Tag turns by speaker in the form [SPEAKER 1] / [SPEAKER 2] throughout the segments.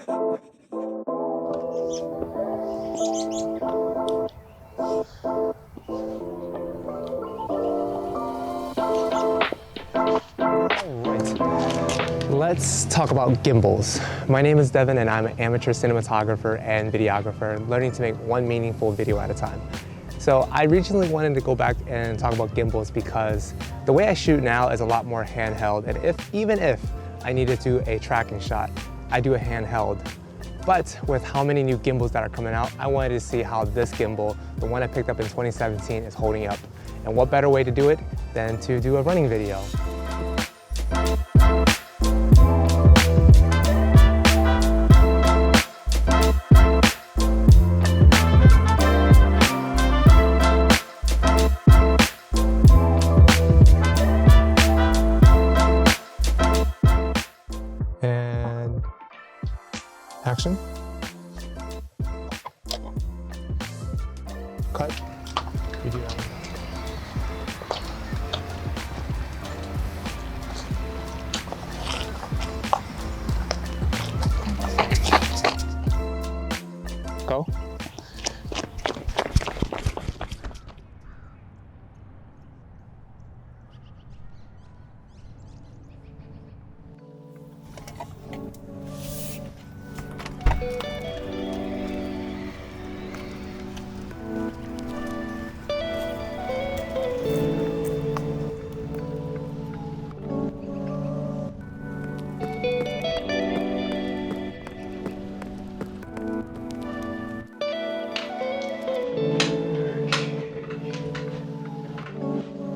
[SPEAKER 1] Let's talk about gimbals. My name is Devon and I'm an amateur cinematographer and videographer learning to make one meaningful video at a time. So I recently wanted to go back and talk about gimbals because the way I shoot now is a lot more handheld, and even if I needed to do a tracking shot, I do a handheld. But with how many new gimbals that are coming out, I wanted to see how this gimbal, the one I picked up in 2017, is holding up. And what better way to do it than to do a running video. And action. Cut. You do that. Go.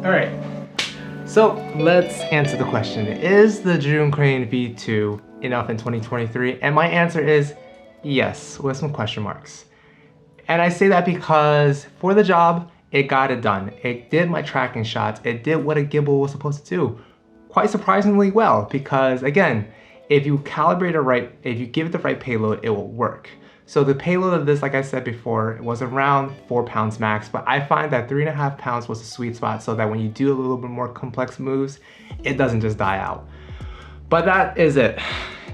[SPEAKER 1] All right, so let's answer the question. Is the Zhiyun Crane V2 enough in 2023? And my answer is yes, with some question marks. And I say that because for the job, it got it done. It did my tracking shots. It did what a gimbal was supposed to do. Quite surprisingly well, because again, if you calibrate it right, if you give it the right payload, it will work. So the payload of this, like I said before, was around 4 pounds max, but I find that 3.5 pounds was a sweet spot so that when you do a little bit more complex moves, it doesn't just die out. But that is it.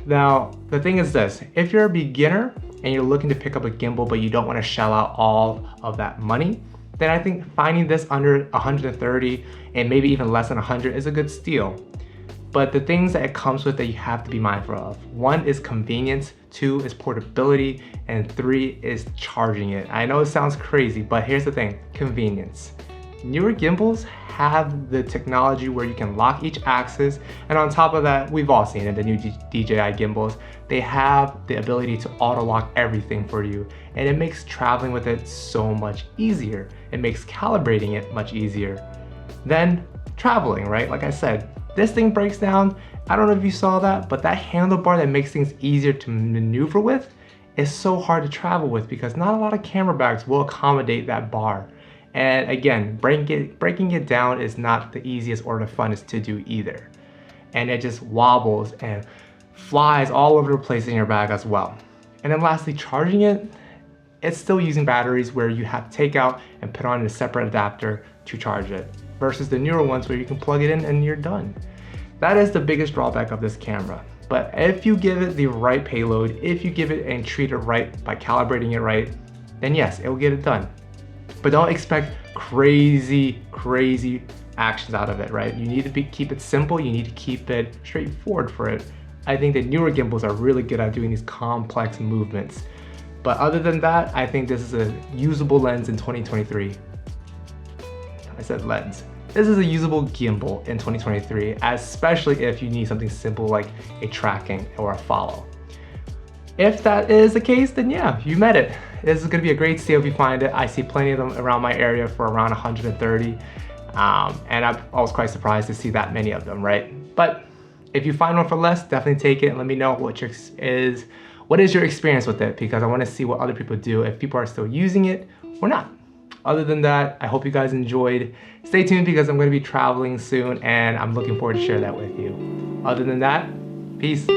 [SPEAKER 1] Now, the thing is this, if you're a beginner and you're looking to pick up a gimbal, but you don't want to shell out all of that money, then I think finding this under 130 and maybe even less than 100 is a good steal. But the things that it comes with that you have to be mindful of. 1 is convenience, 2 is portability, and 3 is charging it. I know it sounds crazy, but here's the thing, convenience. Newer gimbals have the technology where you can lock each axis, and on top of that, we've all seen it, the new DJI gimbals, they have the ability to auto lock everything for you, and it makes traveling with it so much easier. It makes calibrating it much easier. Then traveling, right? Like I said, this thing breaks down. I don't know if you saw that, but that handlebar that makes things easier to maneuver with is so hard to travel with because not a lot of camera bags will accommodate that bar. And again, breaking it down is not the easiest or the funnest to do either. And it just wobbles and flies all over the place in your bag as well. And then lastly, charging it, it's still using batteries where you have to take out and put on a separate adapter to charge it, versus the newer ones where you can plug it in and you're done. That is the biggest drawback of this camera. But if you give it the right payload, if you give it and treat it right by calibrating it right, then yes, it will get it done. But don't expect crazy actions out of it, right? You need to keep it simple, you need to keep it straightforward for it. I think that newer gimbals are really good at doing these complex movements. But other than that, I think this is a usable lens in 2023. I said lens. This is a usable gimbal in 2023, especially if you need something simple like a tracking or a follow. If that is the case, then yeah, you met it. This is gonna be a great steal if you find it. I see plenty of them around my area for around 130. And I was quite surprised to see that many of them, right? But if you find one for less, definitely take it and let me know what is your experience with it, because I wanna see what other people do, if people are still using it or not. Other than that, I hope you guys enjoyed. Stay tuned because I'm gonna be traveling soon and I'm looking forward to share that with you. Other than that, peace.